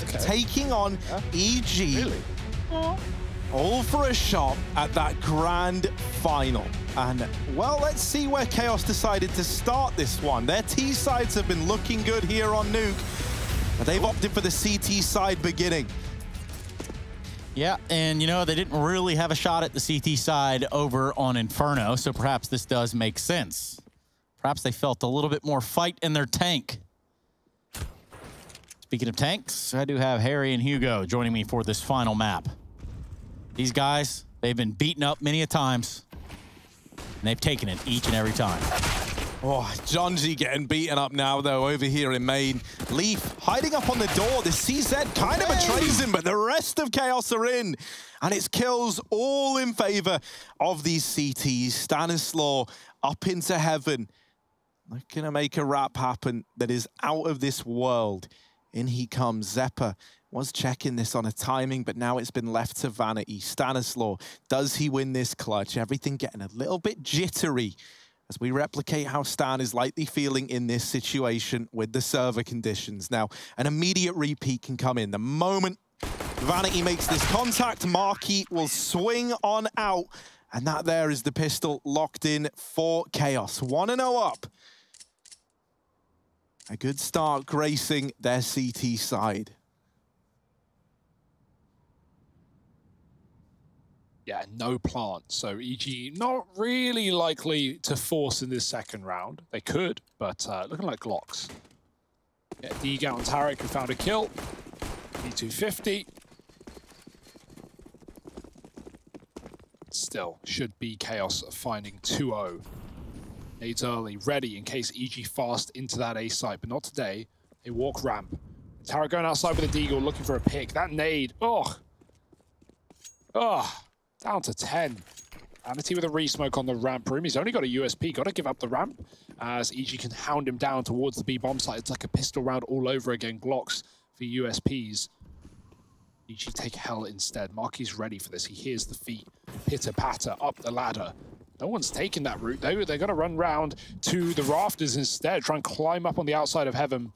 Chaos taking on EG. Really? All for a shot at that grand final. And, well, let's see where Chaos decided to start this one. Their T sides have been looking good here on Nuke, but they've opted for the CT side beginning. Yeah, and you know, they didn't really have a shot at the CT side over on Inferno, so perhaps this does make sense. Perhaps they felt a little bit more fight in their tank. Speaking of tanks, I do have Harry and Hugo joining me for this final map. These guys, they've been beaten up many a times, and they've taken it each and every time. Oh, John G getting beaten up now, though, over here in main. Leaf hiding up on the door. The CZ kind of betrays him, but the rest of Chaos are in. And it's kills all in favor of these CTs. Stanislaw up into heaven. Looking to make a wrap happen that is out of this world. In he comes. Zeppa was checking this on a timing, but now it's been left to vanity. Stanislaw, does he win this clutch? Everything getting a little bit jittery as we replicate how Stan is likely feeling in this situation with the server conditions. Now, an immediate repeat can come in. The moment Vanity makes this contact, Marquis will swing on out, and that there is the pistol locked in for Chaos. 1-0 up. A good start gracing their CT side. Yeah, no plant. So EG not really likely to force in this second round. They could, but looking like Glocks. Yeah, Deeg out on Tarek, who found a kill. D250. Still, should be Chaos finding 2-0. Nades early, ready in case EG fast into that A site, but not today. They walk ramp. Tarek going outside with a Deagle, looking for a pick. That nade, oh. Down to 10. Vanity with a re-smoke on the ramp room. He's only got a USP. Got to give up the ramp as EG can hound him down towards the B bomb site. It's like a pistol round all over again. Glocks for USPs. EG take hell instead. Marquis ready for this. He hears the feet pitter-patter up the ladder. No one's taking that route. They're going to run round to the rafters instead. Try and climb up on the outside of heaven.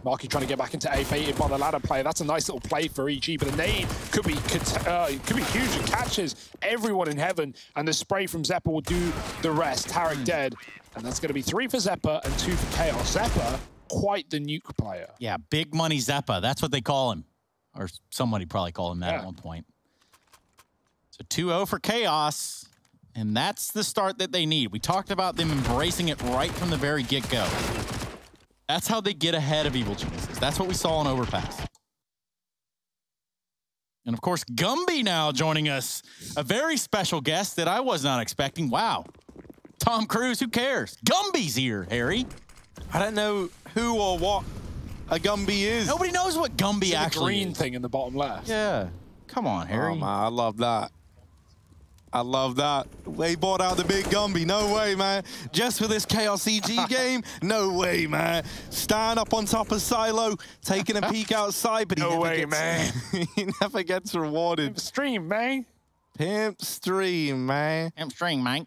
Marquis trying to get back into A, baited by the ladder player. That's a nice little play for EG, but the nade could be huge. It catches everyone in heaven, and the spray from Zeppa will do the rest. Tarek dead, and that's going to be 3 for Zeppa and 2 for Chaos. Zeppa, quite the nuke player. Yeah, big money Zeppa. That's what they call him. Or somebody probably called him that at one point. So 2-0 for Chaos, and that's the start that they need. We talked about them embracing it right from the very get-go. That's how they get ahead of Evil Geniuses. That's what we saw on Overpass. And of course, Gumby now joining us. A very special guest that I was not expecting. Wow. Tom Cruise, who cares? Gumby's here, Harry. I don't know who or what a Gumby is. Nobody knows what Gumby actually green is. thing in the bottom left. Yeah. Come on, Harry. Oh, man, I love that. I love that. They bought out the big Gumby. No way, man. Just for this Chaos EG game? No way, man. Stan up on top of Silo, taking a peek outside, but he never gets rewarded. Pimp stream, man. Pimp stream, man. Pimp stream, man.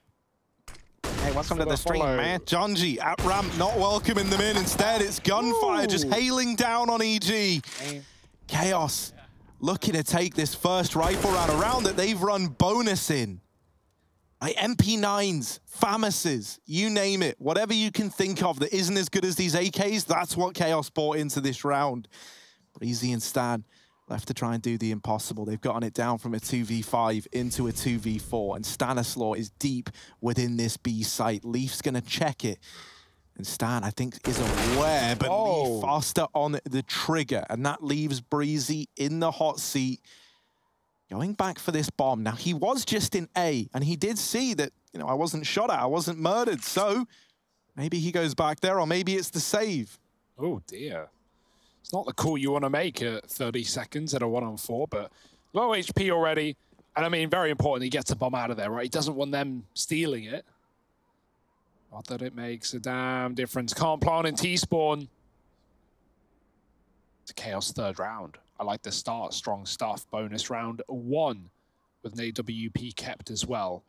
Hey, welcome to the stream, man. John G at ramp, not welcoming them in. Instead, it's gunfire just hailing down on EG. Chaos looking to take this first rifle round, a round that they've run bonus in. Like MP9s, FAMASes, you name it. Whatever you can think of that isn't as good as these AKs, that's what Chaos brought into this round. Breezy and Stan left to try and do the impossible. They've gotten it down from a 2v5 into a 2v4, and Stanislaw is deep within this B site. Leaf's gonna check it. And Stan, I think, is aware, but Leaf faster on the trigger, and that leaves Breezy in the hot seat, going back for this bomb. Now, he was just in A, and he did see that, you know, I wasn't shot at, I wasn't murdered, so maybe he goes back there, or maybe it's the save. Oh, dear. It's not the call you want to make at 30 seconds at a 1-on-4, but low HP already, and I mean, very important, he gets a bomb out of there, right? He doesn't want them stealing it. Not that it makes a damn difference. Can't plant in T-spawn. It's a Chaos third round. I like the start. Strong stuff. Bonus round 1 with an AWP kept as well.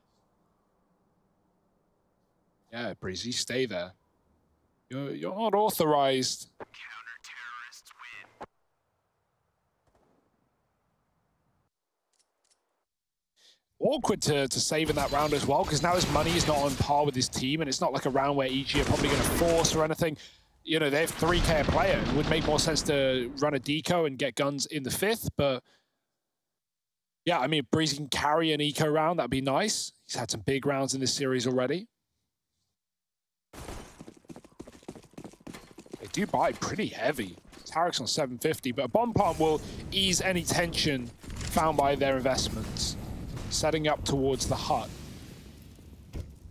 Yeah, Breezy, stay there. You're not authorized. awkward to save in that round as well, because now his money is not on par with his team, and it's not like a round where EG are probably going to force or anything. You know, they have 3K a player. It would make more sense to run a deco and get guns in the 5th, but yeah, I mean, if Breezy can carry an eco round, that'd be nice. He's had some big rounds in this series already. They do buy pretty heavy. Tarek's on 750, but a bomb plant will ease any tension found by their investments. Setting up towards the hut.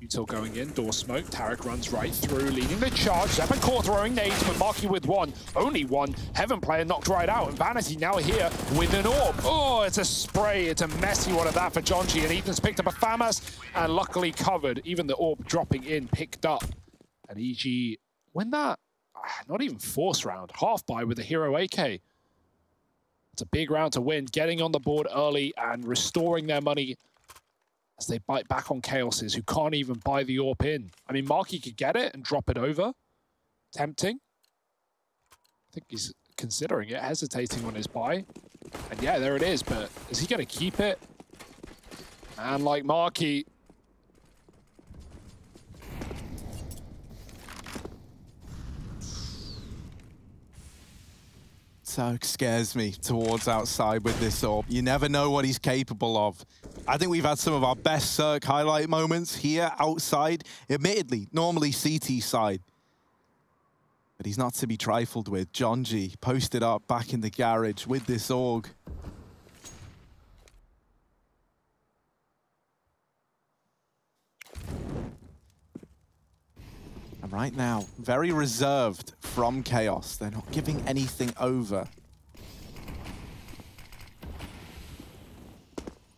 Util going in, door smoke. Tarek runs right through, leading the charge. Zephyrcore throwing nades, but Marky with one. Only one. Heaven player knocked right out, and Vanity now here with an orb. Oh, it's a spray. It's a messy one of that for John G. And Ethan's picked up a FAMAS and luckily covered. Even the orb dropping in, picked up. And EG win that. Not even force round. Half buy with a hero AK. It's a big round to win. Getting on the board early and restoring their money as they bite back on Chaoses, who can't even buy the AWP in. I mean, Marky could get it and drop it over. Tempting. I think he's considering it, hesitating on his buy. And yeah, there it is, but is he going to keep it? And like Marky... So scares me towards outside with this AWP. You never know what he's capable of. I think we've had some of our best Cirque highlight moments here outside. Admittedly, normally CT side. But he's not to be trifled with. John G posted up back in the garage with this AUG. And right now, very reserved from Chaos. They're not giving anything over.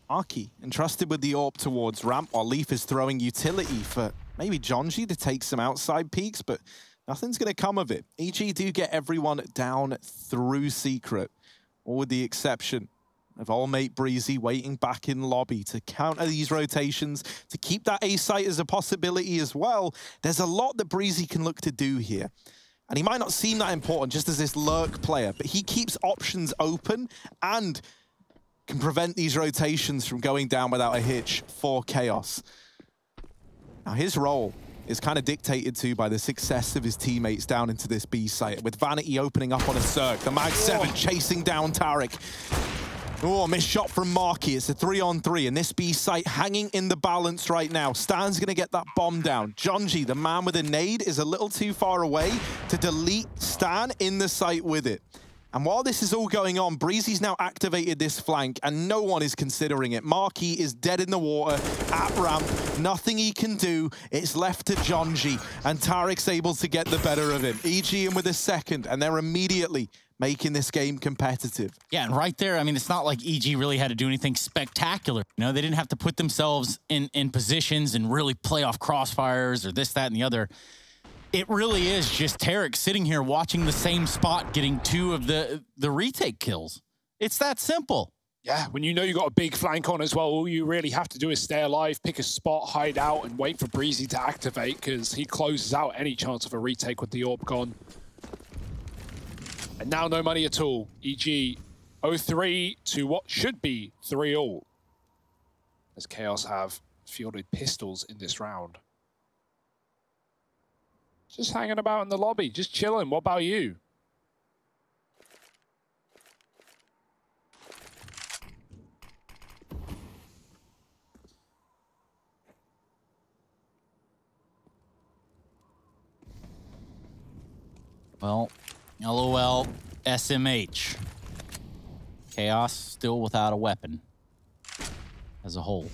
Marky entrusted with the AWP towards ramp, while Leaf is throwing utility for maybe Jonji to take some outside peeks, but nothing's going to come of it. EG do get everyone down through secret, all with the exception of old mate Breezy waiting back in lobby to counter these rotations, to keep that A site as a possibility as well. There's a lot that Breezy can look to do here. And he might not seem that important just as this lurk player, but he keeps options open and can prevent these rotations from going down without a hitch for Chaos. Now his role is kind of dictated to by the success of his teammates down into this B site, with Vanity opening up on a Cirque, the Mag 7 chasing down Tarek. Oh, missed shot from Marky. It's a 3-on-3, and this B site hanging in the balance right now. Stan's going to get that bomb down. Jonji, the man with a nade, is a little too far away to delete Stan in the site with it. And while this is all going on, Breezy's now activated this flank, and no one is considering it. Marky is dead in the water at ramp. Nothing he can do. It's left to Jonji, and Tarek's able to get the better of him. EG in with a second, and they're immediately making this game competitive. Yeah, and right there, I mean, it's not like EG really had to do anything spectacular. You know, they didn't have to put themselves in positions and really play off crossfires or this, that, and the other. It really is just Tarek sitting here watching the same spot, getting 2 of the retake kills. It's that simple. Yeah, when you know you got a big flank on as well, all you really have to do is stay alive, pick a spot, hide out, and wait for Breezy to activate, because he closes out any chance of a retake with the AWP gone. And now no money at all. EG 0-3 to what should be 3-all, as Chaos have fielded pistols in this round. Just hanging about in the lobby, just chilling. What about you? Well, LOL, SMH. Chaos still without a weapon as a whole.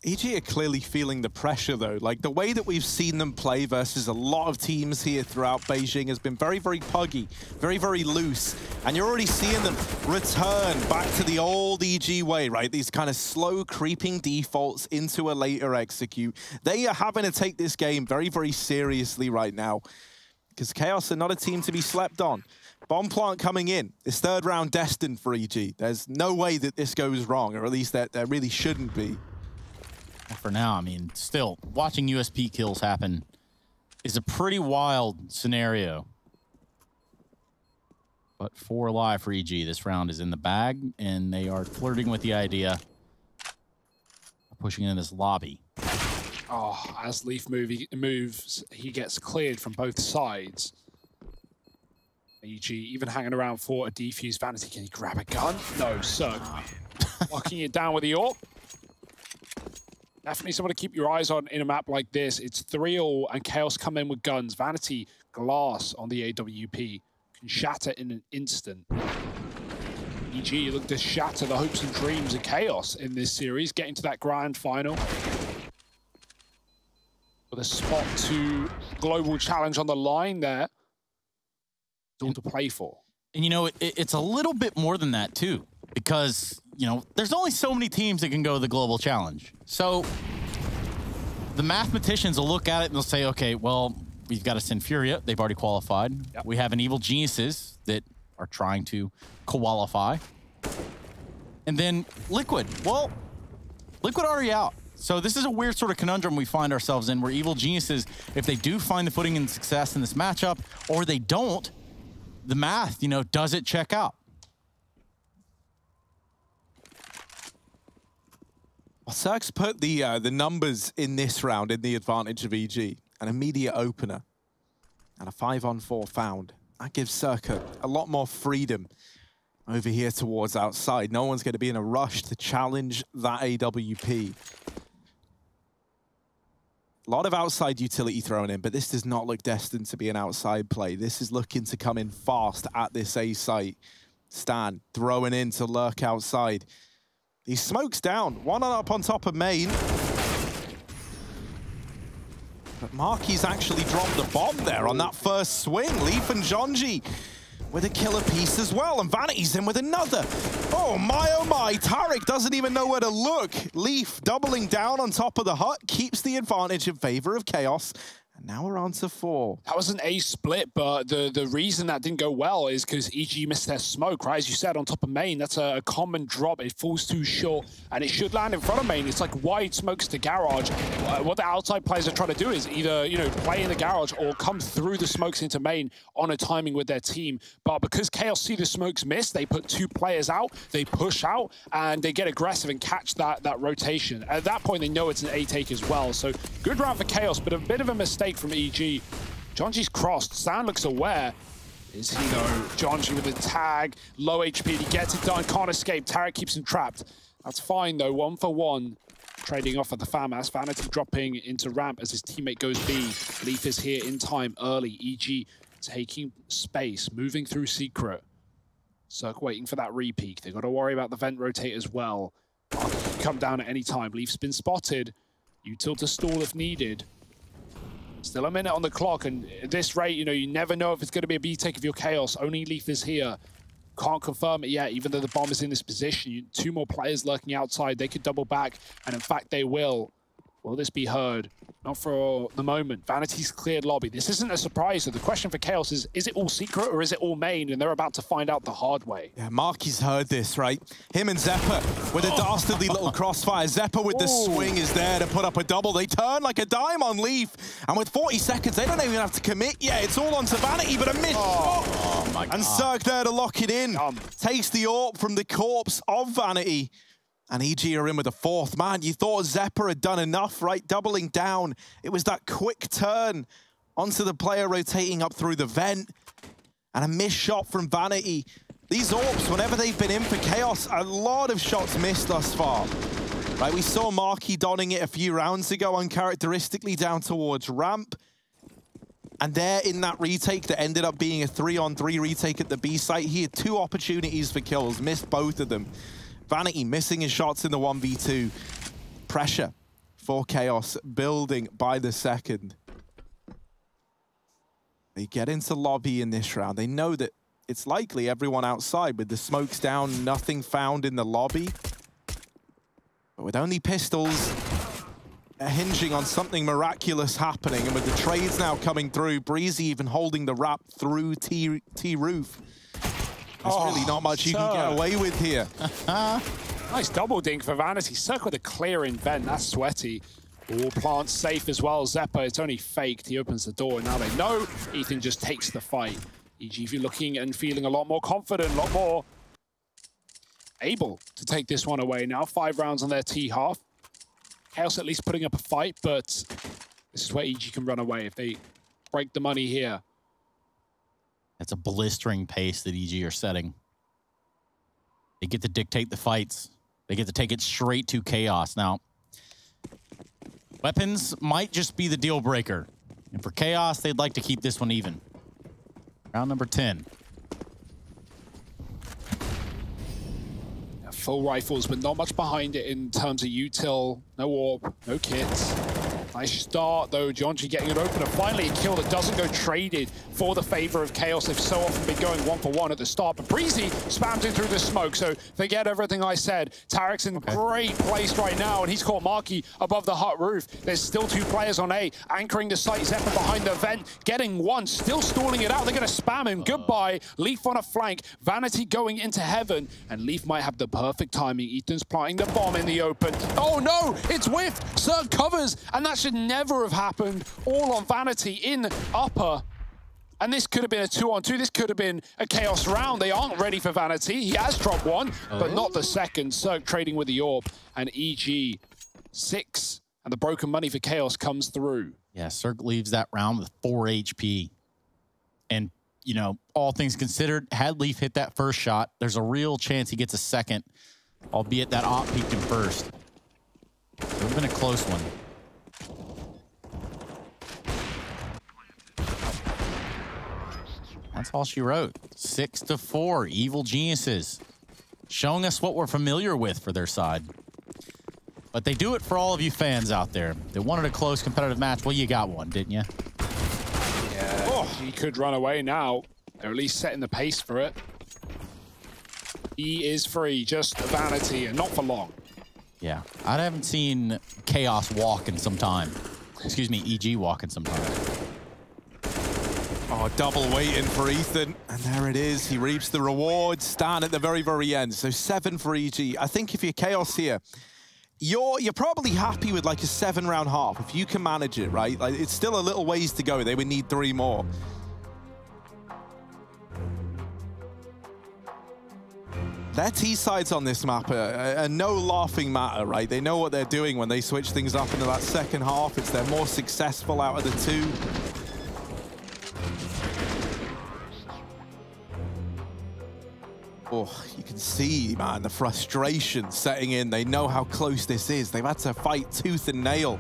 EG are clearly feeling the pressure, though. Like, the way that we've seen them play versus a lot of teams here throughout Beijing has been very, very puggy, very, very loose. And you're already seeing them return back to the old EG way, right? These kind of slow, creeping defaults into a later execute. They are having to take this game very, very seriously right now, because Chaos are not a team to be slept on. Bomb plant coming in. This third round destined for EG. There's no way that this goes wrong, or at least that there really shouldn't be. For now, I mean, still, watching USP kills happen is a pretty wild scenario. But 4 alive for EG. This round is in the bag, and they are flirting with the idea of pushing in this lobby. Oh, as Leaf moves, he gets cleared from both sides. EG even hanging around for a defuse. Vanity, can he grab a gun? No, Cirque. Locking it down with the AWP. Definitely someone to keep your eyes on in a map like this. It's 3-all, and Chaos come in with guns. Vanity, glass on the AWP. Can shatter in an instant. EG look to shatter the hopes and dreams of Chaos in this series, getting to that grand final. With a spot to global challenge on the line there. It's all to play for. And, you know, it's a little bit more than that, too. Because, you know, there's only so many teams that can go to the global challenge. So the mathematicians will look at it and they'll say, okay, well, we've got a Sinfuria. They've already qualified. Yep. We have an Evil Geniuses that are trying to qualify. And then Liquid. Well, Liquid already out. So this is a weird sort of conundrum we find ourselves in, where Evil Geniuses, if they do find the footing and success in this matchup, or they don't, the math, you know, does it check out? Well, Cirque's put the numbers in this round in the advantage of EG. An immediate opener and a 5-on-4 found. That gives Cirque a lot more freedom over here towards outside. No one's going to be in a rush to challenge that AWP. A lot of outside utility thrown in, but this does not look destined to be an outside play. This is looking to come in fast at this A site. Stan throwing in to lurk outside. He smokes down. One up on top of main. But Marky's actually dropped the bomb there on that first swing. Leaf and Jonji with a killer piece as well. And Vanity's in with another. Oh my, Tarek doesn't even know where to look. Leaf doubling down on top of the hut, keeps the advantage in favor of Chaos. And now we're on to 4. That was an A split, but the reason that didn't go well is because EG missed their smoke, right? As you said, on top of main, that's a common drop. It falls too short, and it should land in front of main. It's like wide smokes to garage. What the outside players are trying to do is either, you know, play in the garage or come through the smokes into main on a timing with their team. But because Chaos see the smokes miss, they put 2 players out, they push out, and they get aggressive and catch that rotation. At that point, they know it's an A take as well. So good round for Chaos, but a bit of a mistake from EG. Jonji's crossed. Stan looks aware. Is he though? Jonji with the tag. Low HP. He gets it done. Can't escape. Tarek keeps him trapped. That's fine though. 1 for 1. Trading off at the FAMAS. Vanity dropping into ramp as his teammate goes B. Leaf is here in time early. EG taking space. Moving through secret. Cirque waiting for that repeak. They've got to worry about the vent rotate as well. Come down at any time. Leaf's been spotted. Util to stall if needed. Still a minute on the clock, and at this rate, you know, you never know if it's going to be a B take of your Chaos. Only Leaf is here. Can't confirm it yet, even though the bomb is in this position. 2 more players lurking outside. They could double back, and in fact, they will. Will this be heard? Not for the moment. Vanity's cleared lobby. This isn't a surprise. So the question for Chaos is it all secret or is it all main? And they're about to find out the hard way. Yeah, Marky's heard this, right? Him and Zeppa with a dastardly little crossfire. Zeppa with the swing is there to put up a double. They turn like a dime on Leaf. And with 40 seconds, they don't even have to commit yet. It's all onto Vanity, but a miss. Oh my God. And Cirque there to lock it in. Takes the AWP from the corpse of Vanity. And EG are in with a 4th. Man, you thought Zeppa had done enough, right? Doubling down. It was that quick turn onto the player rotating up through the vent. And a missed shot from Vanity. These AWPs, whenever they've been in for Chaos, a lot of shots missed thus far. Right, we saw Marky donning it a few rounds ago, uncharacteristically down towards ramp. And there in that retake that ended up being a 3-on-3 retake at the B site, he had 2 opportunities for kills, missed both of them. Vanity missing his shots in the 1v2. Pressure for Chaos building by the second. They get into lobby in this round. They know that it's likely everyone outside with the smokes down, nothing found in the lobby. But with only pistols hinging on something miraculous happening, and with the trades now coming through, Breezy even holding the wrap through T-Roof. There's really not much you can get away with here. Nice double dink for Vanity. Cirque with a clear in vent. That's sweaty. All plants safe as well. Zeppa, it's only faked. He opens the door, and now they know. Ethan just takes the fight. EG looking and feeling a lot more confident, a lot more able to take this one away now. 5 rounds on their T half. Chaos at least putting up a fight, but this is where EG can run away if they break the money here. That's a blistering pace that EG are setting. They get to dictate the fights. They get to take it straight to Chaos. Now, weapons might just be the deal breaker. And for Chaos, they'd like to keep this one even. Round number 10. Full rifles, but not much behind it in terms of util. No orb, no kits. Nice start, though. Jonji getting it open, and finally a kill that doesn't go traded for the favor of Chaos. They've so often been going 1-for-1 at the start, but Breezy spams in through the smoke, so forget everything I said. Tarek's in great place right now, and he's caught Marky above the hut roof. There's still 2 players on A, anchoring the site. Zephyr behind the vent, getting one, still stalling it out. They're going to spam him. Goodbye. Leaf on a flank. Vanity going into heaven, and Leaf might have the perfect timing. Ethan's planting the bomb in the open. Oh no, it's whiffed. Zerg covers, and that should never have happened. All on Vanity in upper. And this could have been a 2-on-2. This could have been a Chaos round. They aren't ready for Vanity. He has dropped one, but not the second. Zerg trading with the orb, and EG 6. And the broken money for Chaos comes through. Yeah, Zerg leaves that round with 4 HP. And, you know, all things considered, had Leaf hit that first shot, there's a real chance he gets a second, albeit that op peaked him first. It would have been a close one. That's all she wrote. 6-4, Evil Geniuses. Showing us what we're familiar with for their side. But they do it for all of you fans out there. They wanted a close competitive match. Well, you got one, didn't you? Yeah, he could run away now. They're at least setting the pace for it. He is free, just Vanity, and not for long. Yeah, I haven't seen Chaos walk in some time. Excuse me, EG walk in some time. Oh, double waiting for Ethan. And there it is. He reaps the reward. Stan at the very, very end. So 7 for EG. I think if you're Chaos here, you're probably happy with like a 7-round half. If you can manage it, right? Like, it's still a little ways to go. They would need 3 more. Their T-sides on this map are no laughing matter, right? They know what they're doing when they switch things up into that second half. It's their more successful out of the 2. Oh, you can see, man, the frustration setting in. They know how close this is. They've had to fight tooth and nail.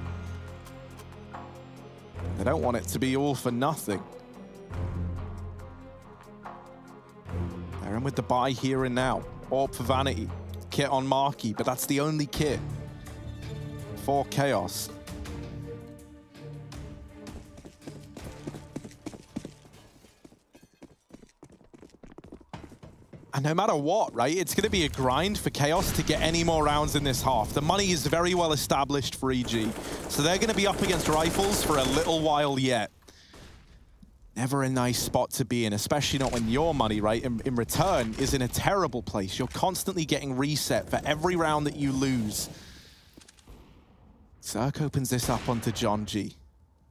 They don't want it to be all for nothing. They're in with the buy here and now. Orb for Vanity. Kit on Marky, but that's the only kit for Chaos. And no matter what, right, it's going to be a grind for Chaos to get any more rounds in this half. The money is very well established for EG. So they're going to be up against rifles for a little while yet. Never a nice spot to be in, especially not when your money, right, in return is in a terrible place. You're constantly getting reset for every round that you lose. Zerk opens this up onto Jonji.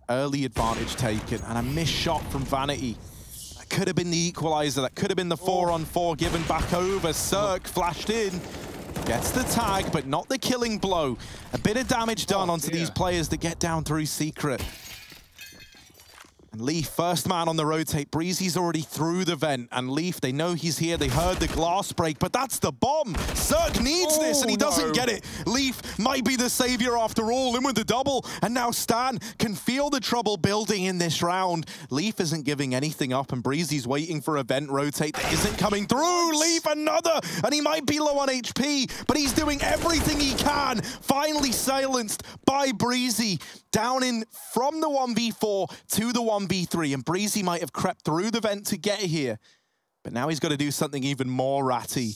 Early advantage taken, and a missed shot from Vanity. Could have been the equalizer. That could have been the 4-on-4 given back over. Zerk flashed in. Gets the tag, but not the killing blow. A bit of damage done onto these players that get down through Secret. And Leaf, first man on the rotate. Breezy's already through the vent. And Leaf, they know he's here. They heard the glass break, but that's the bomb. Zerk needs this, and he doesn't get it. Leaf might be the savior after all, in with the double. And now Stan can feel the trouble building in this round. Leaf isn't giving anything up, and Breezy's waiting for a vent rotate that isn't coming through. Leaf, another, and he might be low on HP, but he's doing everything he can. Finally silenced by Breezy. Down in from the 1v4 to the 1v3, and Breezy might have crept through the vent to get here. But now he's got to do something even more ratty.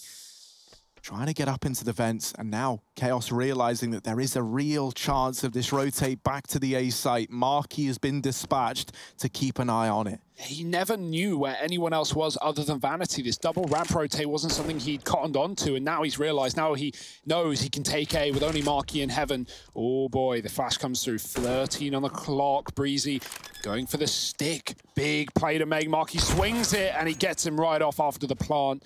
trying to get up into the vents, and now Chaos realizing that there is a real chance of this rotate back to the A site. Marky has been dispatched to keep an eye on it. He never knew where anyone else was other than Vanity. This double ramp rotate wasn't something he'd cottoned onto, and now he's realized, now he knows he can take A with only Marky in heaven. Oh boy, the flash comes through. 13 on the clock. Breezy going for the stick. Big play to make. Marky swings it, and he gets him right off after the plant.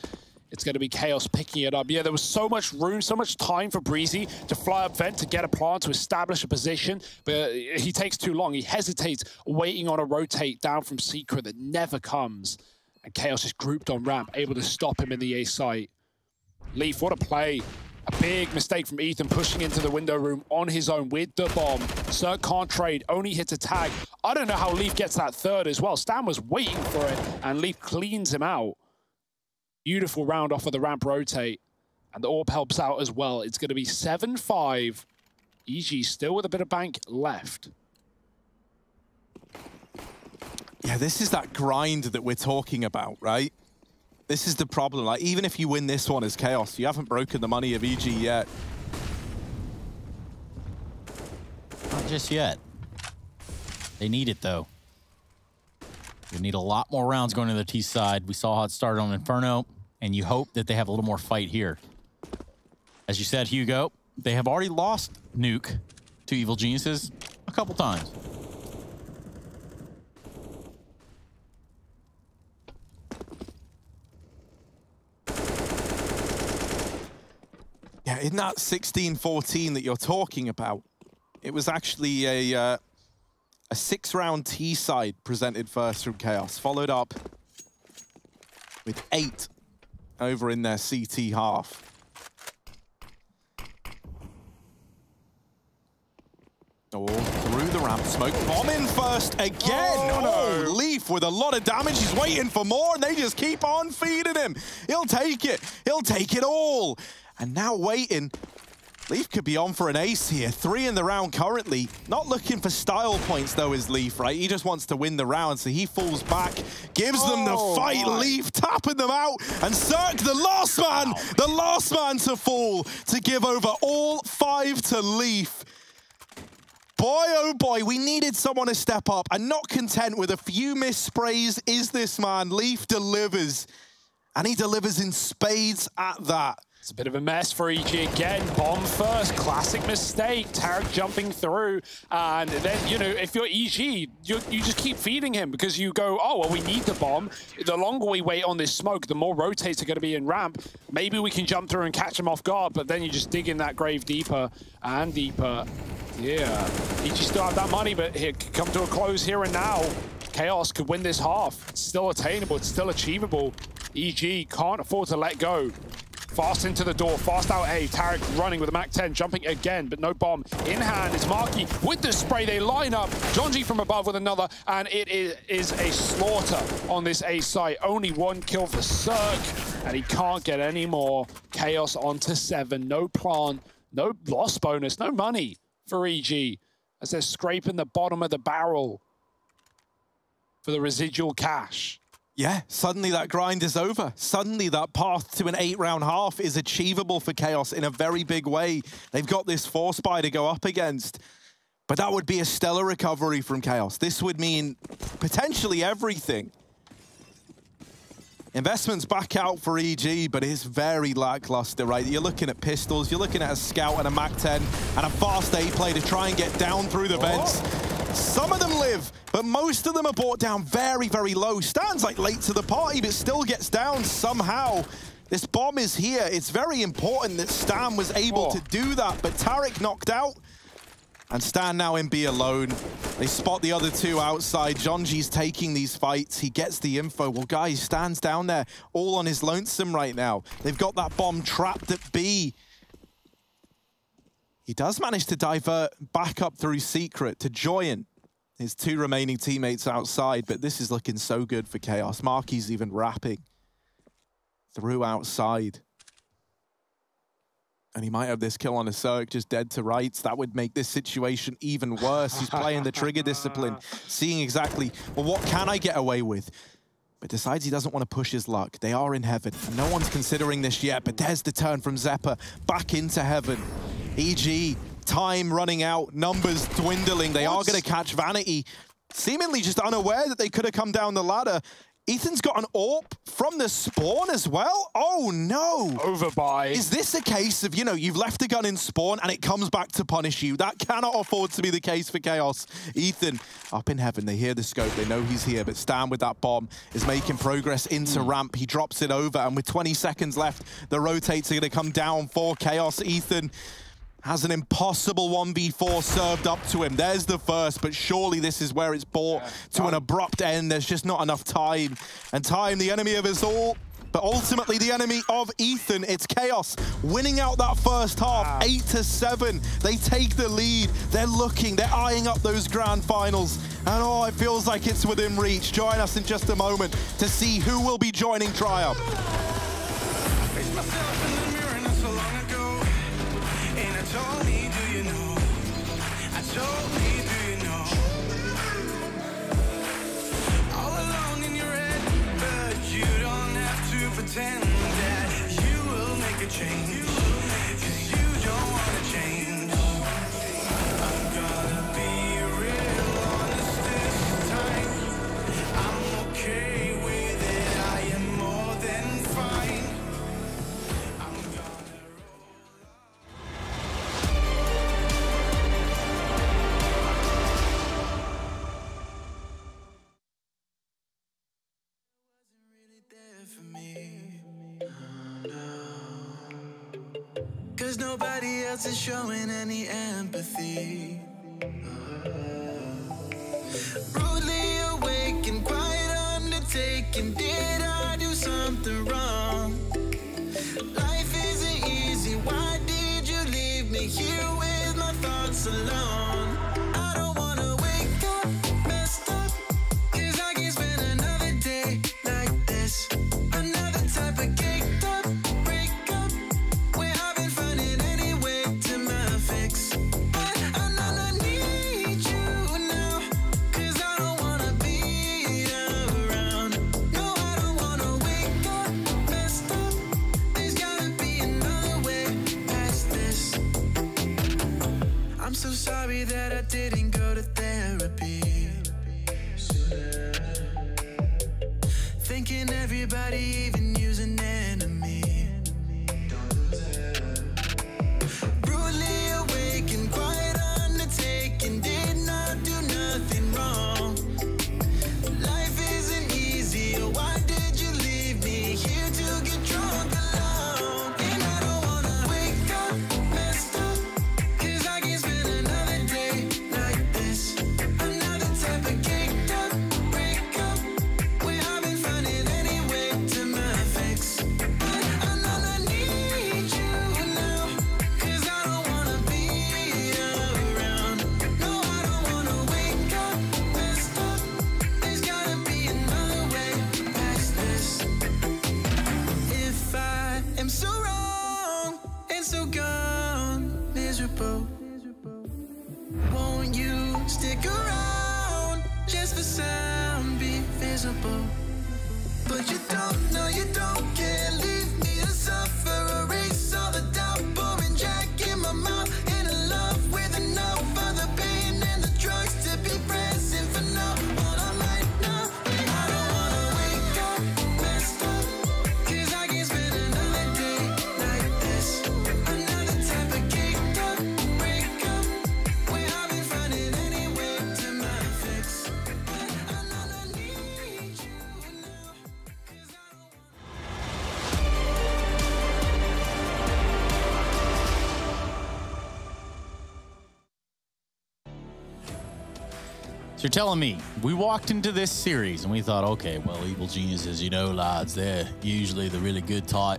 It's going to be Chaos picking it up. Yeah, there was so much room, so much time for Breezy to fly up vent, to get a plant, to establish a position, but he takes too long. He hesitates, waiting on a rotate down from Secret that never comes. And Chaos is grouped on ramp, able to stop him in the A site. Leaf, what a play. A big mistake from Ethan, pushing into the window room on his own with the bomb. Cirque can't trade, only hits a tag. I don't know how Leaf gets that third as well. Stan was waiting for it, and Leaf cleans him out. Beautiful round off of the ramp rotate. And the AWP helps out as well. It's going to be 7-5. EG still with a bit of bank left. Yeah, this is that grind that we're talking about, right? This is the problem. Like, even if you win this one as Chaos, you haven't broken the money of EG yet. Not just yet. They need it, though. We need a lot more rounds going to the T side. We saw how it started on Inferno, and you hope that they have a little more fight here. As you said, Hugo, they have already lost Nuke to Evil Geniuses a couple times. Yeah, in that 16-14 that you're talking about, it was actually a 6-round T side presented first from Chaos, followed up with 8 over in their CT half. Oh, through the ramp, smoke bomb in first again. Oh, no. Leaf with a lot of damage. He's waiting for more, and they just keep on feeding him. He'll take it. He'll take it all. And now waiting. Leaf could be on for an ace here. 3 in the round currently. Not looking for style points, though, is Leaf, right? He just wants to win the round, so he falls back, gives them the fight. Leaf tapping them out, and Cirque, the last man to fall, to give over all 5 to Leaf. Boy, oh boy, we needed someone to step up, and not content with a few missed sprays is this man. Leaf delivers, and he delivers in spades at that. It's a bit of a mess for EG again. Bomb first, classic mistake. Tarek jumping through, and then, you know, if you're EG, you just keep feeding him because you go, oh, well, we need the bomb. The longer we wait on this smoke, the more rotates are going to be in ramp. Maybe we can jump through and catch him off guard, but then you just dig in that grave deeper and deeper. Yeah, EG still have that money, but it could come to a close here and now. Chaos could win this half. It's still attainable, it's still achievable. EG can't afford to let go. Fast into the door, fast out A. Tarek running with a Mac-10, jumping again, but no bomb. In hand is Marky with the spray. They line up. Jonji from above with another, and it is a slaughter on this A site. Only 1 kill for Cirque, and he can't get any more. Chaos onto 7. No plant, no loss bonus, no money for EG as they're scraping the bottom of the barrel for the residual cash. Yeah, suddenly that grind is over. Suddenly that path to an 8-round half is achievable for Chaos in a very big way. They've got this force buy to go up against, but that would be a stellar recovery from Chaos. This would mean potentially everything. Investments back out for EG, but it's very lackluster, right? You're looking at pistols, you're looking at a scout and a Mac-10 and a fast A play to try and get down through the vents. Some of them live, but most of them are brought down very, very low. Stan's like late to the party, but still gets down somehow. This bomb is here. It's very important that Stan was able to do that, but Tarek knocked out. And Stan now in B alone. They spot the other 2 outside. Jonji's taking these fights. He gets the info. Well, guys, Stan's down there all on his lonesome right now. They've got that bomb trapped at B. He does manage to divert back up through Secret to join his 2 remaining teammates outside, but this is looking so good for Chaos. Marky's even rapping through outside. And he might have this kill on a Cirque just dead to rights. That would make this situation even worse. He's playing the trigger discipline, seeing exactly, well, what can I get away with? but decides he doesn't want to push his luck. They are in heaven, and no one's considering this yet, but there's the turn from Xeppaa back into heaven. EG, time running out, numbers dwindling. They are going to catch Vanity, seemingly just unaware that they could have come down the ladder. Ethan's got an AWP from the spawn as well? Oh no! Overbuy. Is this a case of, you know, you've left a gun in spawn and it comes back to punish you? That cannot afford to be the case for Chaos. Ethan, up in heaven, they hear the scope, they know he's here, but Stan with that bomb is making progress into ramp. He drops it over, and with 20 seconds left, the rotates are gonna come down for Chaos. Ethan has an impossible 1v4 served up to him. There's the first, but surely this is where it's brought to an abrupt end. There's just not enough time. And time, the enemy of us all, but ultimately the enemy of Ethan. It's Chaos winning out that first half, 8-7. They take the lead. They're looking, they're eyeing up those grand finals. And oh, it feels like it's within reach. Join us in just a moment to see who will be joining Triumph. Told me, do you know? I told me, do you know? All alone in your head, but you don't have to pretend that you will make a change. 'Cause you don't want to change. I'm gonna be real honest this time. I'm okay with it, I am more than fine. Cause nobody else is showing any empathy. Rudely awake and quiet undertaking. Did I do something wrong? Life isn't easy. Why did you leave me here with my thoughts alone? I don't wanna wake up messed up, 'cause I can't spend another day like this. Another type of caked up breakup, where I've been finding any way to my fix. But I need you now, 'cause I don't wanna be around. No, I don't wanna wake up messed up. There's gotta be another way past this. I'm so sorry that I didn't go to therapy. Thinking everybody, even you's an enemy. Brutally awake and quiet undertaking. Did not do nothing wrong. Life isn't easy. Why did you leave me here to get drunk alone? And I don't wanna wake up messed up, 'cause I can't spend another day like this. Another type of caked up breakup, where I've been finding any way to my fix. But I need you now, 'cause I don't wanna be around. No, I don't wanna wake up messed up. There's gotta be another way past this. If I am so wrong and so gone, miserable, won't you stick around just for some be visible? But you don't, no, you don't care. Leave me to suffer, erase all the doubt, pouring Jack in my mouth, in a love with enough of the pain and the drugs to be present for now. All I'm right now, I don't wanna wake up messed up, 'cause I can't spend another day like this. Another type of caked up breakup, where I've been finding any way to my fix. But I need you now, 'cause I don't So you're telling me we walked into this series and we thought, okay, well, Evil Geniuses, you know, lads, they're usually the really good type.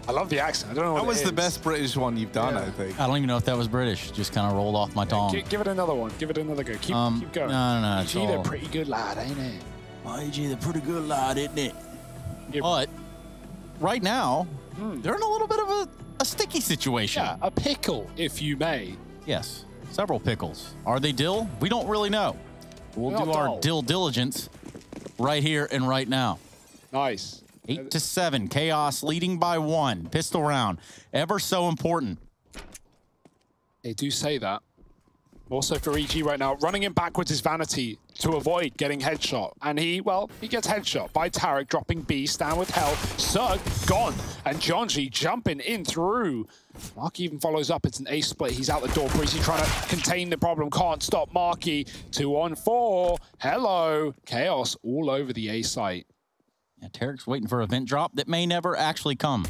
I love the accent. I don't know what That was it the is. best British one you've done, Yeah. I think. I don't even know if that was British. Just kind of rolled off my tongue. Give it another one. Give it another go. Keep going. No, it's Gee, they're all- pretty good lad, ain't it? IG, they're pretty good lad, isn't it? Yeah. But right now, they're in a little bit of a sticky situation. Yeah, a pickle, if you may. Yes, several pickles. Are they dill? We don't really know. We'll They're do not our dull. dill diligence right here and right now. Nice. 8-7. Chaos leading by 1. Pistol round. Ever so important. They do say that. Also for EG right now, running in backwards is vanity to avoid getting headshot. And he gets headshot by Tarek, dropping B, stand with hell. Zerg, gone. And Jonji jumping in through. Marky even follows up. It's an ace split. He's out the door. Breezy trying to contain the problem. Can't stop Marky. 2-on-4. Hello. Chaos all over the A site. Yeah, Tarek's waiting for a vent drop that may never actually come.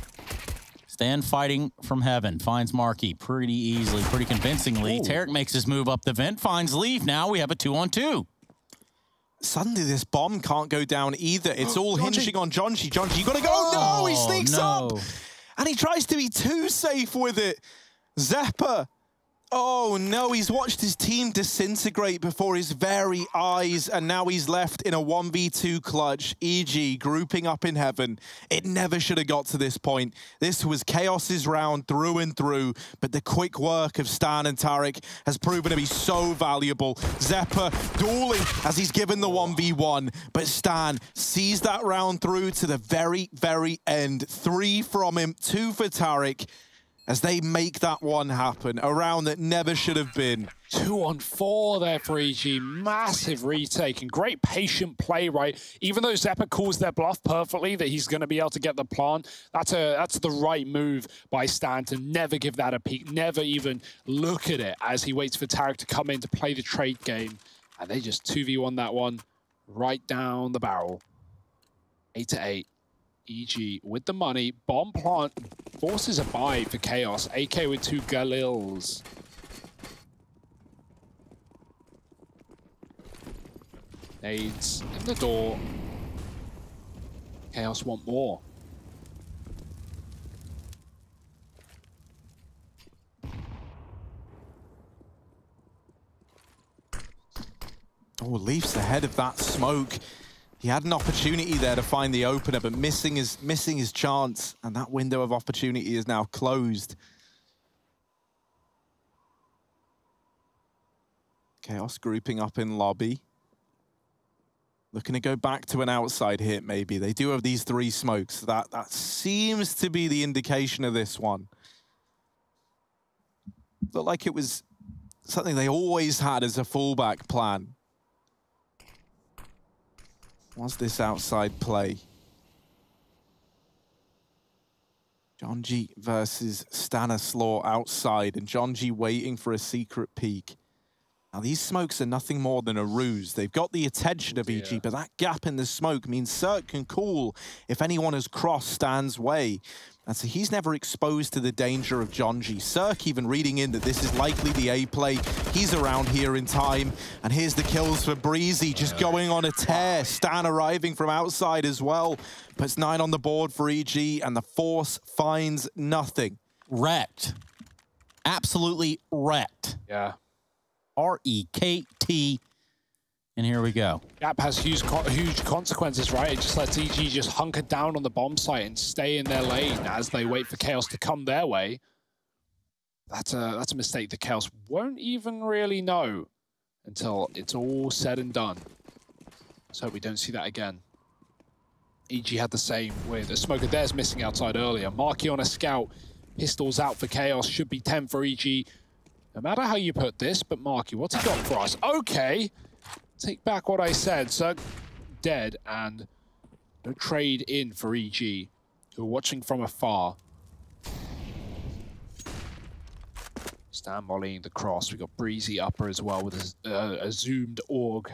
Stan fighting from heaven, finds Marky pretty easily, pretty convincingly. Ooh. Tarek makes his move up the vent, finds Leaf. Now we have a 2-on-2. Suddenly this bomb can't go down either. It's all hinging on Jonji. Jonji, you gotta go. Oh, no, he sneaks up. And he tries to be too safe with it. Zeppa. Oh no, he's watched his team disintegrate before his very eyes, and now he's left in a 1v2 clutch. EG grouping up in heaven. It never should have got to this point. This was Chaos's round through and through, but the quick work of Stan and Tarek has proven to be so valuable. Zeppa dueling as he's given the 1v1, but Stan sees that round through to the very, very end. 3 from him, 2 for Tarek, as they make that one happen. A round that never should have been. 2-on-4 there for EG. Massive retake and great patient play, right? Even though Zeppa calls their bluff perfectly that he's going to be able to get the plant, that's the right move by Stan to never give that a peek, never even look at it as he waits for Tarek to come in to play the trade game. And they just 2v1 that one right down the barrel. 8-8. EG with the money. Bomb plant forces a buy for Chaos. AK with 2 Galils. Nades in the door. Chaos want more. Oh, Leaf's ahead of that smoke. He had an opportunity there to find the opener, but missing his chance, and that window of opportunity is now closed. Chaos grouping up in lobby. Looking to go back to an outside hit, maybe. They do have these 3 smokes. That seems to be the indication of this one. Looked like it was something they always had as a fallback plan. Was this outside play? Jonji versus Stanislaw outside, and Jonji waiting for a secret peek. Now, these smokes are nothing more than a ruse. They've got the attention of EG, but that gap in the smoke means Cirque can call if anyone has crossed Stan's way. And so he's never exposed to the danger of Jonji. Cirque even reading in that this is likely the A play. He's around here in time. And here's the kills for Breezy, just going on a tear. Stan arriving from outside as well. Puts 9 on the board for EG, and the Force finds nothing. Wrecked. Absolutely wrecked. Yeah. R-E-K-T. And here we go. Gap has huge consequences, right? It just lets EG just hunker down on the bomb site and stay in their lane as they wait for Chaos to come their way. That's a mistake that Chaos won't even really know until it's all said and done. Let's hope we don't see that again. EG had the same with a smoker. There's missing outside earlier. Marky on a scout. Pistols out for Chaos. Should be 10 for EG. No matter how you put this, but Marky, what's he got for us? Okay. Take back what I said. Zerg dead, and no trade in for EG, who are watching from afar. Stan volleying the cross. We got Breezy upper as well with a zoomed AUG.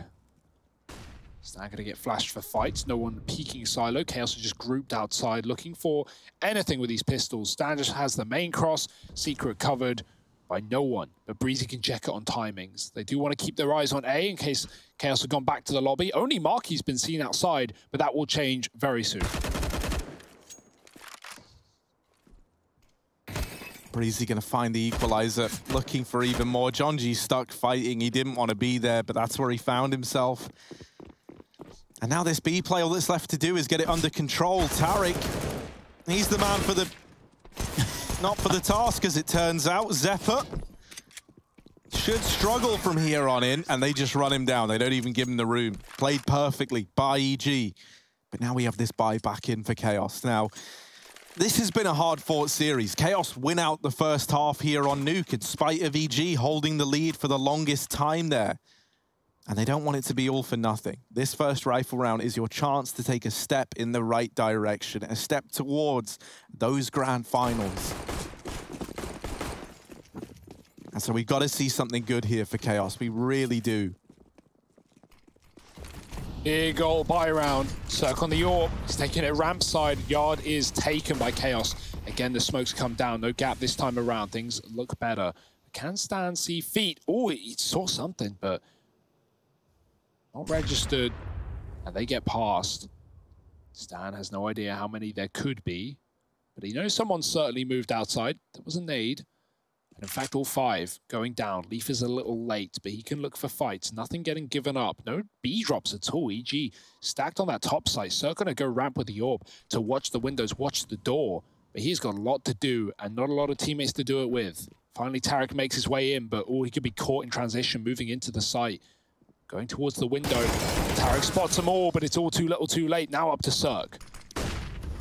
Stan gonna get flashed for fights. No one peeking silo. Chaos are just grouped outside looking for anything with these pistols. Stan just has the main cross. Secret covered by no one, but Breezy can check it on timings. They do want to keep their eyes on A in case Chaos have gone back to the lobby. Only Marky's been seen outside, but that will change very soon. Breezy going to find the equalizer, looking for even more. Jonji stuck fighting. He didn't want to be there, but that's where he found himself. And now this B play, all that's left to do is get it under control. Tarek, he's the man for the... not for the task, as it turns out. Zeppa should struggle from here on in, and they just run him down. They don't even give him the room. Played perfectly by EG. But now we have this buy back in for Chaos. Now, this has been a hard-fought series. Chaos win out the first half here on Nuke in spite of EG holding the lead for the longest time there. And they don't want it to be all for nothing. This first rifle round is your chance to take a step in the right direction, a step towards those grand finals. And so we've got to see something good here for Chaos. We really do. Big old buy round. Cirque on the AWP. He's taking it ramp side. Yard is taken by Chaos. Again, the smokes come down. No gap this time around. Things look better. Can Stan see feet? Oh, he saw something, but not registered. And they get past. Stan has no idea how many there could be, but he knows someone certainly moved outside. That was a nade. And in fact, all 5 going down. Leaf is a little late, but he can look for fights. Nothing getting given up. No B drops at all. EG stacked on that top side. Cirque gonna go ramp with the AWP to watch the windows, watch the door. But he's got a lot to do and not a lot of teammates to do it with. Finally, Tarek makes his way in, but he could be caught in transition, moving into the site. Going towards the window. Tarek spots them all, but it's all too little too late. Now up to Cirque.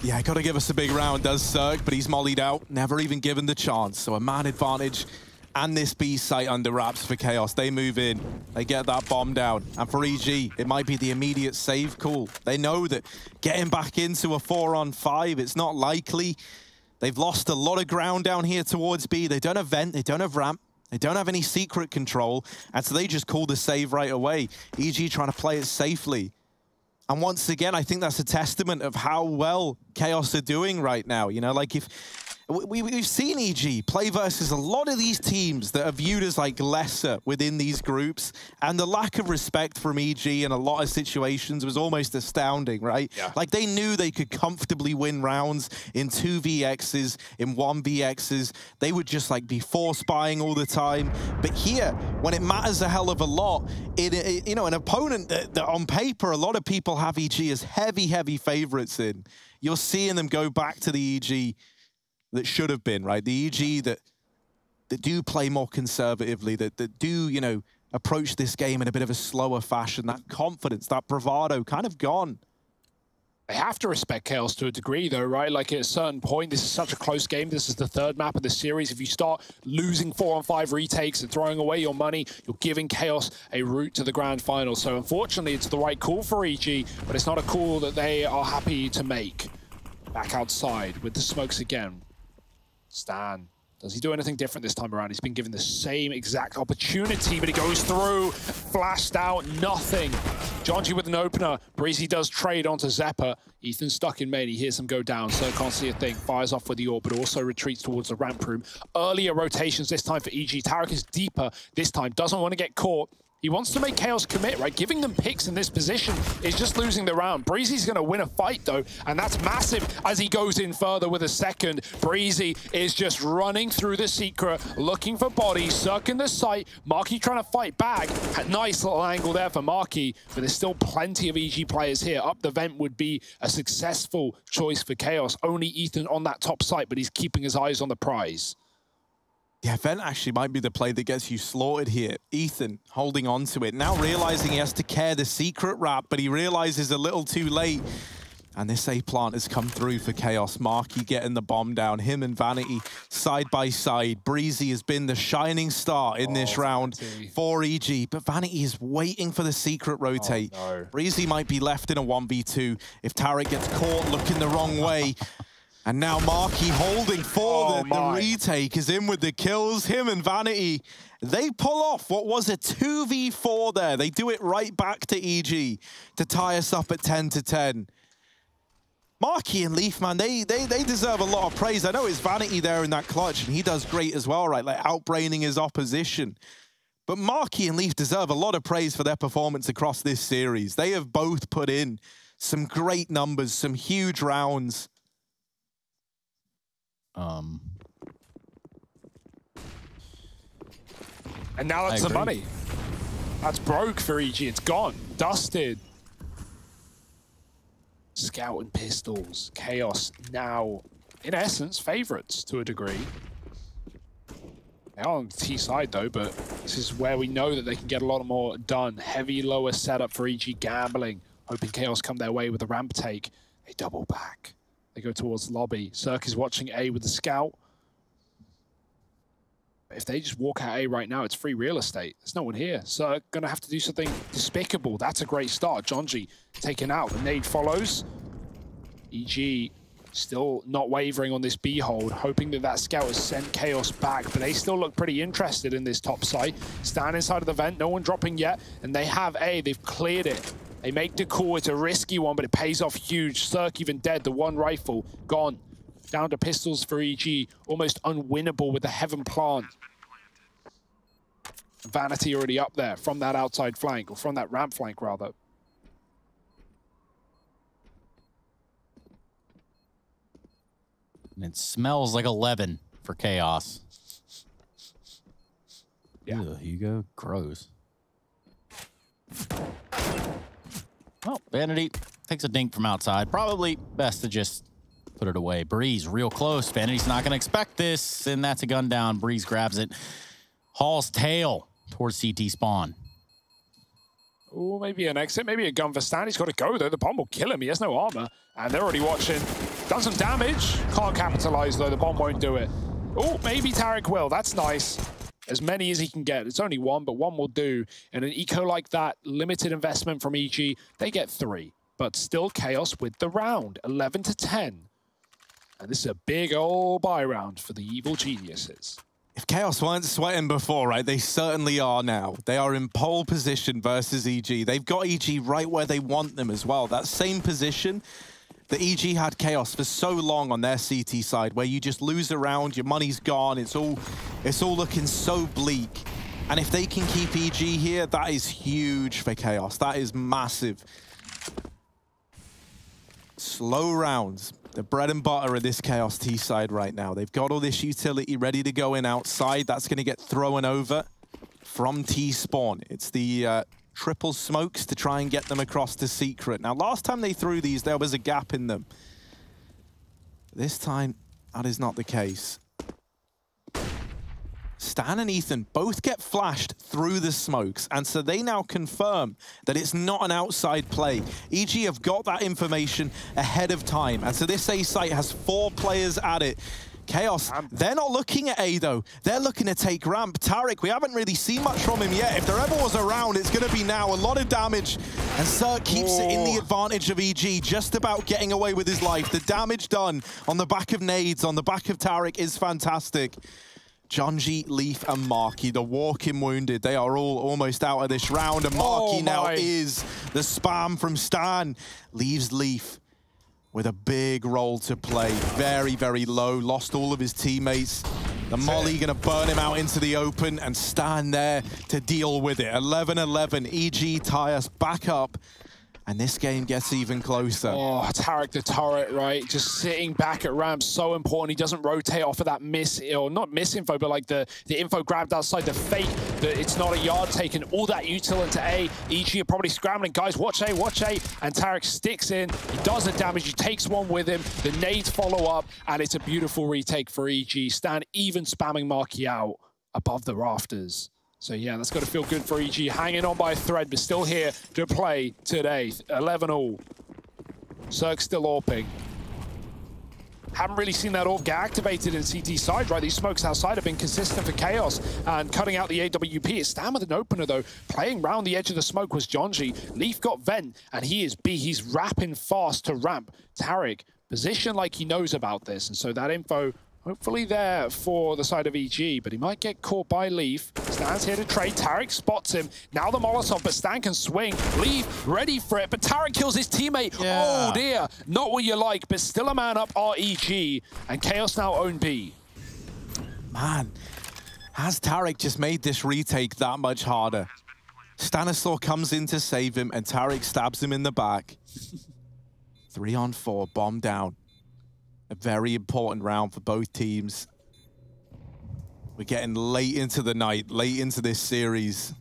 Yeah, got to give us a big round, does Cirque, but he's mollied out, never even given the chance. So a man advantage and this B site under wraps for Chaos. They move in, they get that bomb down. And for EG, it might be the immediate save call. They know that getting back into a 4-on-5, it's not likely. They've lost a lot of ground down here towards B. They don't have vent, they don't have ramp. They don't have any secret control, and so they just call the save right away. EG trying to play it safely. And once again, I think that's a testament of how well Chaos are doing right now. You know, like if we've seen EG play versus a lot of these teams that are viewed as like lesser within these groups, and the lack of respect from EG in a lot of situations was almost astounding, right? Yeah. Like they knew they could comfortably win rounds in 2vx's, in 1vx's. They would just like be force buying all the time. But here, when it matters a hell of a lot, you know, an opponent that on paper a lot of people have EG as heavy favorites in, you're seeing them go back to the EG that should have been, right? The EG that do play more conservatively, that do, you know, approach this game in a bit of a slower fashion. That confidence, that bravado kind of gone. They have to respect Chaos to a degree, though, right? Like, at a certain point, this is such a close game. This is the 3rd map of the series. If you start losing 4-on-5 retakes and throwing away your money, you're giving Chaos a route to the grand final. So, unfortunately, it's the right call for EG, but it's not a call that they are happy to make. Back outside with the smokes again. Stan, does he do anything different this time around? He's been given the same exact opportunity, but he goes through, flashed out, nothing. Jonji with an opener. Breezy does trade onto Zeppa. Ethan stuck in main. He hears him go down, so can't see a thing. Fires off with the AWP, but also retreats towards the ramp room. Earlier rotations this time for EG. Tarek is deeper this time. Doesn't want to get caught. He wants to make Chaos commit, right? Giving them picks in this position is just losing the round. Breezy's going to win a fight, though, and that's massive as he goes in further with a second. Breezy is just running through the secret, looking for bodies, circling the site. Marky trying to fight back. A nice little angle there for Marky, but there's still plenty of EG players here. Up the vent would be a successful choice for Chaos. Only Ethan on that top site, but he's keeping his eyes on the prize. Yeah, vent actually might be the play that gets you slaughtered here. Ethan holding on to it, now realizing he has to care the secret wrap, but he realizes a little too late. And this A plant has come through for Chaos. Marky getting the bomb down, him and Vanity side by side. Breezy has been the shining star in this round for EG, but Vanity is waiting for the secret rotate. Oh, no. Breezy might be left in a 1v2 if Tarek gets caught looking the wrong way. And now Marky holding for the retake is in with the kills. Him and Vanity, they pull off what was a 2v4 there. They do it right back to EG to tie us up at 10-10. Marky and Leaf, man, they deserve a lot of praise. I know it's Vanity there in that clutch, and he does great as well, right? Like outbraining his opposition. But Marky and Leaf deserve a lot of praise for their performance across this series. They have both put in some great numbers, some huge rounds. And now that's the money. That's broke for EG. It's gone. Dusted. Scout and pistols. Chaos now, in essence, favorites to a degree. They're on the T side though, but this is where we know that they can get a lot more done. Heavy lower setup for EG gambling, hoping Chaos come their way with a ramp take. They double back. They go towards lobby. Cirque is watching A with the scout. If they just walk out A right now, it's free real estate. There's no one here. So gonna have to do something despicable. That's a great start. Jonji taken out. The nade follows. EG still not wavering on this B hold, hoping that that scout has sent Chaos back, but they still look pretty interested in this top site. Stand inside of the vent, no one dropping yet, and they have A. They've cleared it. They make the call. It's a risky one, but it pays off huge. Cirque even dead. The one rifle gone. Down to pistols for EG. Almost unwinnable with the heaven plant. Vanity already up there from that outside flank, or from that ramp flank, rather. And it smells like 11 for Chaos. Yeah. Ew, Hugo, gross. Well, Vanity takes a dink from outside. Probably best to just put it away. Breeze real close. Vanity's not going to expect this, and that's a gun down. Breeze grabs it. Hall's tail towards CT spawn. Oh, maybe an exit, maybe a gun for Stan. He's got to go, though. The bomb will kill him. He has no armor, and they're already watching. Done some damage. Can't capitalize, though. The bomb won't do it. Oh, maybe Tarek will. That's nice. As many as he can get. It's only one, but one will do. And an eco like that, limited investment from EG, they get 3. But still Chaos with the round, 11 to 10. And this is a big old buy round for the evil geniuses. If Chaos weren't sweating before, right, they certainly are now. They are in pole position versus EG. They've got EG right where they want them as well. That same position that EG had Chaos for so long on their CT side, where you just lose a round, your money's gone, it's all looking so bleak. And if they can keep EG here, that is huge for Chaos. That is massive. Slow rounds. The bread and butter of this Chaos T side right now. They've got all this utility ready to go in outside. That's going to get thrown over from T spawn. It's the triple smokes to try and get them across to secret. Now, last time they threw these, there was a gap in them. This time, that is not the case. Stan and Ethan both get flashed through the smokes, and so they now confirm that it's not an outside play. EG have got that information ahead of time, and so this A site has 4 players at it. Chaos, they're not looking at A, though. They're looking to take ramp. Tarek, we haven't really seen much from him yet. If there ever was a round, it's going to be now. A lot of damage, and Cirque keeps it in the advantage of EG, just about getting away with his life. The damage done on the back of nades, on the back of Tarek is fantastic. Jonji, Leaf, and Marky, the walking wounded, they are all almost out of this round, and Marky now is the spam from Stan. Leaves Leaf with a big role to play. Very, very low, lost all of his teammates. The molly gonna burn him out into the open, and Stan there to deal with it. 11-11, EG tie us back up. And this game gets even closer. Oh, Tarek the turret, right? Just sitting back at ramp, so important. He doesn't rotate off of that miss, or not misinfo, but like the info grabbed outside, the fake, that it's not a yard taken, all that util into A. EG are probably scrambling. Guys, watch A, watch A. And Tarek sticks in. He does the damage. He takes one with him. The nades follow up, and it's a beautiful retake for EG. Stan even spamming Marky out above the rafters. So yeah, that's got to feel good for EG, hanging on by a thread, but still here to play today. 11-all. Cirque still AWPing. Haven't really seen that AWP get activated in CT side, right? These smokes outside have been consistent for Chaos, and cutting out the AWP. It's Stan with an opener, though. Playing round the edge of the smoke was Jonji. Leaf got vent, and he is B. He's rapping fast to ramp. Tarek, position like he knows about this, and so that info hopefully there for the side of EG, but he might get caught by Leaf. Stan's here to trade. Tarek spots him. Now the Molotov, but Stan can swing. Leaf ready for it, but Tarek kills his teammate. Yeah. Oh dear, not what you like, but still a man up REG, and Chaos now own B. Man, has Tarek just made this retake that much harder? Stanislaw comes in to save him, and Tarek stabs him in the back. 3-on-4, bomb down. A very important round for both teams. We're getting late into the night, late into this series.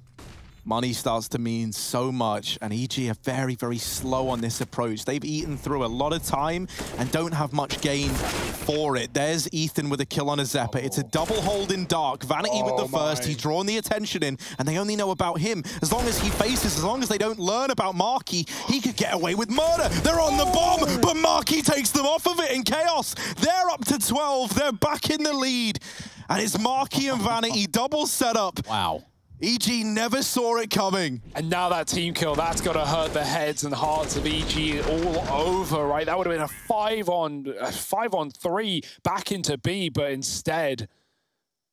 money starts to mean so much, and EG are very, very slow on this approach. They've eaten through a lot of time and don't have much gain for it. There's Ethan with a kill on a Zephyr. It's a double hold in Dark. Vanity with the first. He's drawn the attention in, and they only know about him. As long as he faces, as long as they don't learn about Marky, he could get away with murder. They're on the bomb, but Marky takes them off of it in Chaos. They're up to 12. They're back in the lead. And it's Marky and Vanity double setup. Wow. EG never saw it coming. And now that team kill, that's got to hurt the heads and hearts of EG all over, right? That would have been a 5-on-3 back into B, but instead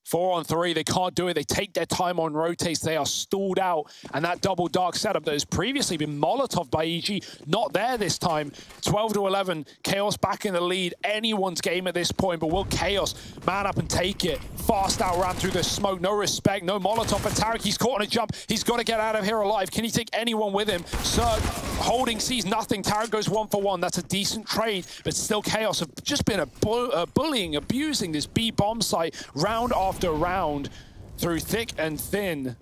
4-on-3, they can't do it. They take their time on rotates. They are stalled out. And that double Dark setup that has previously been Molotov by EG, not there this time. 12-11, Chaos back in the lead. Anyone's game at this point, but will Chaos man up and take it? Fast out ramp through the smoke. No respect, no Molotov for Tarek. He's caught on a jump. He's got to get out of here alive. Can he take anyone with him? Surge holding, sees nothing. Tarek goes 1-for-1. That's a decent trade, but still Chaos have just been bullying, abusing this B bomb site round after round through thick and thin.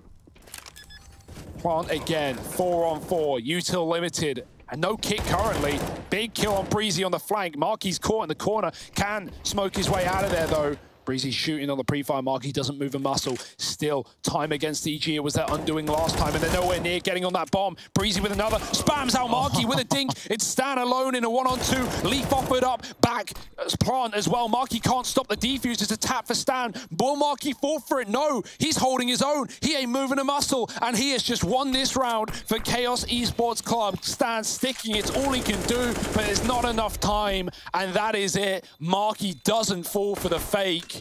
Plant again, 4-on-4, util limited, and no kick currently. Big kill on Breezy on the flank. Marky's caught in the corner, can smoke his way out of there though. Breezy's shooting on the pre-fire. Marky doesn't move a muscle. Still, time against EG. It was their undoing last time, and they're nowhere near getting on that bomb. Breezy with another. Spams out Marky with a dink. It's Stan alone in a 1-on-2. Leaf offered up. Back Plant as well. Marky can't stop the defuse. It's a tap for Stan. Will Marky fall for it? No. He's holding his own. He ain't moving a muscle, and he has just won this round for Chaos Esports Club. Stan sticking. It's all he can do, but there's not enough time, and that is it. Marky doesn't fall for the fake.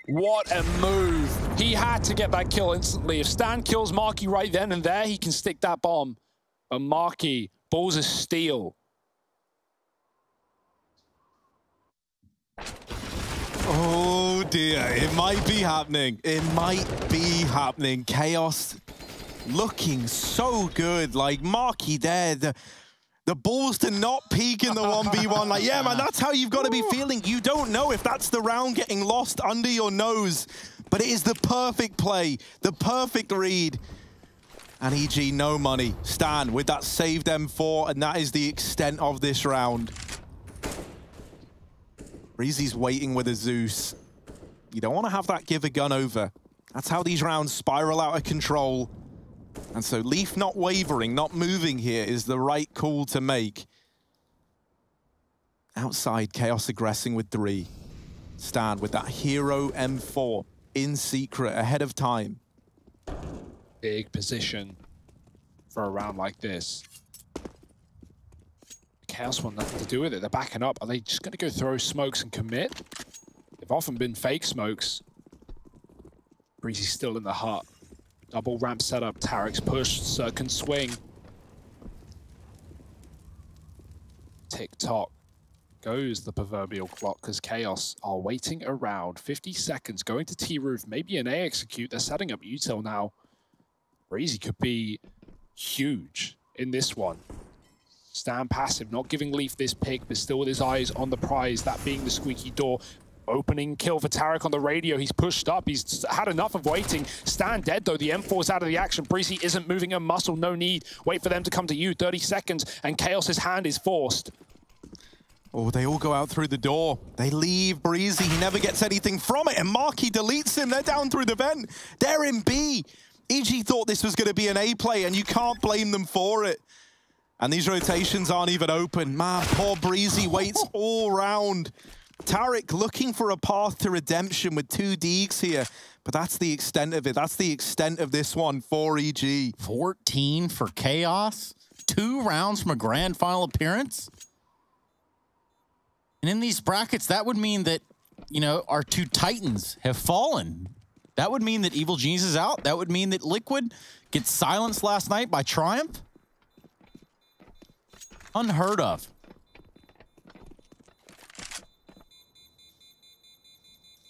What a move. He had to get that kill instantly. If Stan kills Marky right then and there, he can stick that bomb. But Marky, balls of steel. Oh dear, it might be happening. It might be happening. Chaos looking so good. Like Marky there, the balls to not peek in the 1v1. Like, yeah, man, that's how you've got to be feeling. You don't know if that's the round getting lost under your nose, but it is the perfect play, the perfect read. And EG, no money. Stan with that saved M4, and that is the extent of this round. Breezy's waiting with a Zeus. You don't want to have that give a gun over. That's how these rounds spiral out of control. And so Leaf not wavering, not moving here is the right call to make. Outside, Chaos aggressing with 3. Stan with that hero M4 in secret, ahead of time. Big position for a round like this. Chaos want nothing to do with it. They're backing up. Are they just going to go throw smokes and commit? They've often been fake smokes. Breezy's still in the hut. Double ramp setup, Tarek's push, can swing. Tick-tock goes the proverbial clock because Chaos are waiting around. 50 seconds, going to T-Roof, maybe an A execute. They're setting up util now. Breezy could be huge in this one. Stan passive, not giving Leaf this pick, but still with his eyes on the prize, that being the squeaky door. Opening kill for Tarek on the radio. He's pushed up. He's had enough of waiting. Stan dead, though. The M4's out of the action. Breezy isn't moving a muscle. No need. Wait for them to come to you. 30 seconds, and Chaos's hand is forced. Oh, they all go out through the door. They leave Breezy. He never gets anything from it, and Marky deletes him. They're down through the vent. They're in B. EG thought this was going to be an A play, and you can't blame them for it. And these rotations aren't even open. Man, poor Breezy waits all round. Tarek looking for a path to redemption with 2 Deegs here, but that's the extent of it. That's the extent of this one for EG. 14 for Chaos, 2 rounds from a grand final appearance. And in these brackets, that would mean that, you know, our 2 Titans have fallen. That would mean that Evil Genius is out. That would mean that Liquid gets silenced last night by Triumph. Unheard of.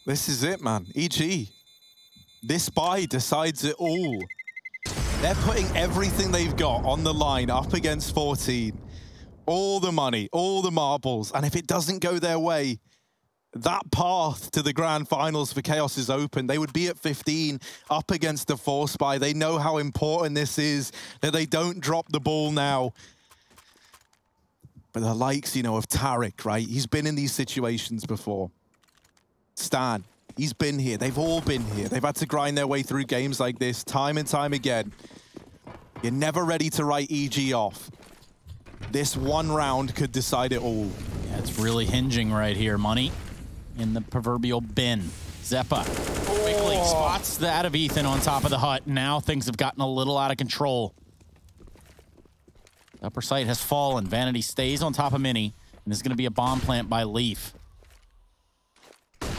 This is it, man. EG. This buy decides it all. They're putting everything they've got on the line up against 14. All the money, all the marbles. And if it doesn't go their way, that path to the grand finals for Chaos is open. They would be at 15 up against the 4-spy. They know how important this is, that they don't drop the ball now. But the likes, you know, of Tarek, right? He's been in these situations before. Stan, he's been here. They've all been here. They've had to grind their way through games like this time and time again. You're never ready to write EG off. This one round could decide it all. Yeah, it's really hinging right here. Money in the proverbial bin. Zeppa quickly spots that of Ethan on top of the hut. Now things have gotten a little out of control. The upper site has fallen. Vanity stays on top of Mini, and there's going to be a bomb plant by Leaf.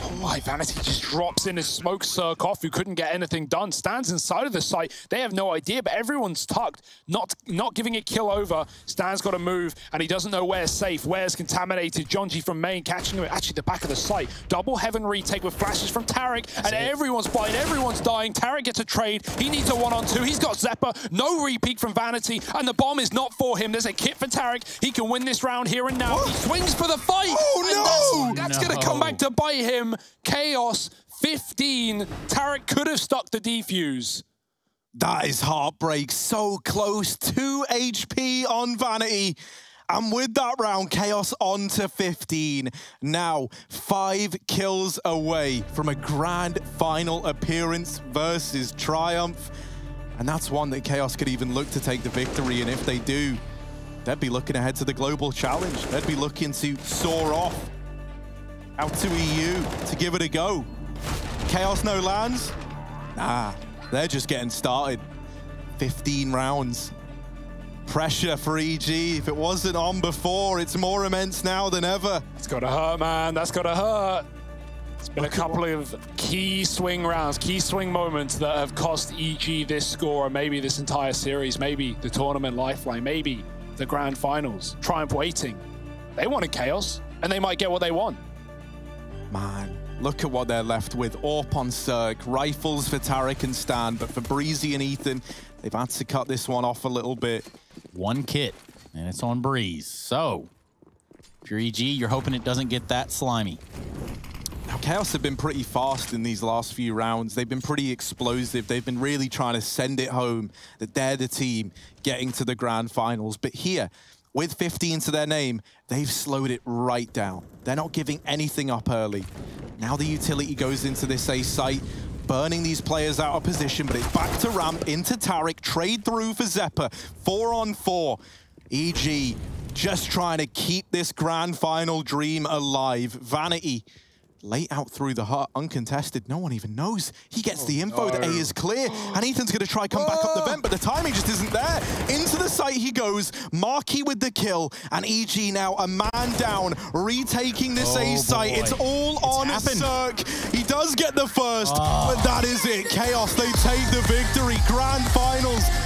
Oh my, Vanity just drops in his smoke circ off, who couldn't get anything done. Stands inside of the site. They have no idea, but everyone's tucked. Not giving it kill over. Stan's got to move, and he doesn't know where's safe, where's contaminated. Jonji from main catching him at actually the back of the site. Double heaven retake with flashes from Tarek, and everyone's blind, everyone's dying. Tarek gets a trade. He needs a 1-on-2. He's got Zeppa. No repeat from Vanity, and the bomb is not for him. There's a kit for Tarek. He can win this round here and now. He swings for the fight. Oh, no! That's going to come back to bite him. Chaos 15. Tarek could have stuck the defuse. That is heartbreak. So close. 2 HP on Vanity. And with that round, Chaos on to 15. Now, 5 kills away from a grand final appearance versus Triumph. And that's one that Chaos could even look to take the victory. And if they do, they'd be looking ahead to the global challenge. They'd be looking to soar off out to EU to give it a go. Chaos no lands? Nah, they're just getting started. 15 rounds. Pressure for EG. If it wasn't on before, it's more immense now than ever. It's gotta hurt, man. That's gotta hurt. It's been a couple of key swing rounds, key swing moments that have cost EG this score, or maybe this entire series, maybe the tournament lifeline, maybe the grand finals. Triumph waiting. They wanted Chaos, and they might get what they want. Man, look at what they're left with. AWP on Cirque, rifles for Tarek and Stan, but for Breezy and Ethan, they've had to cut this one off a little bit. One kit, and it's on Breeze. So, if you're EG, you're hoping it doesn't get that slimy. Now, Chaos have been pretty fast in these last few rounds. They've been pretty explosive. They've been really trying to send it home, that they're the team getting to the grand finals. But here, with 15 to their name, they've slowed it right down. They're not giving anything up early. Now the utility goes into this A site, burning these players out of position, but it's back to ramp, into Tarek, trade through for Zeppa, 4-on-4. EG just trying to keep this grand final dream alive. Vanity late out through the hut, uncontested. No one even knows. He gets the info that A is clear, and Ethan's going to try come back up the vent, but the timing just isn't there. Into the site he goes, Marky with the kill, and EG now a man down, retaking this A site. It's all on Cirque. He does get the first, but that is it. Chaos, they take the victory. Grand finals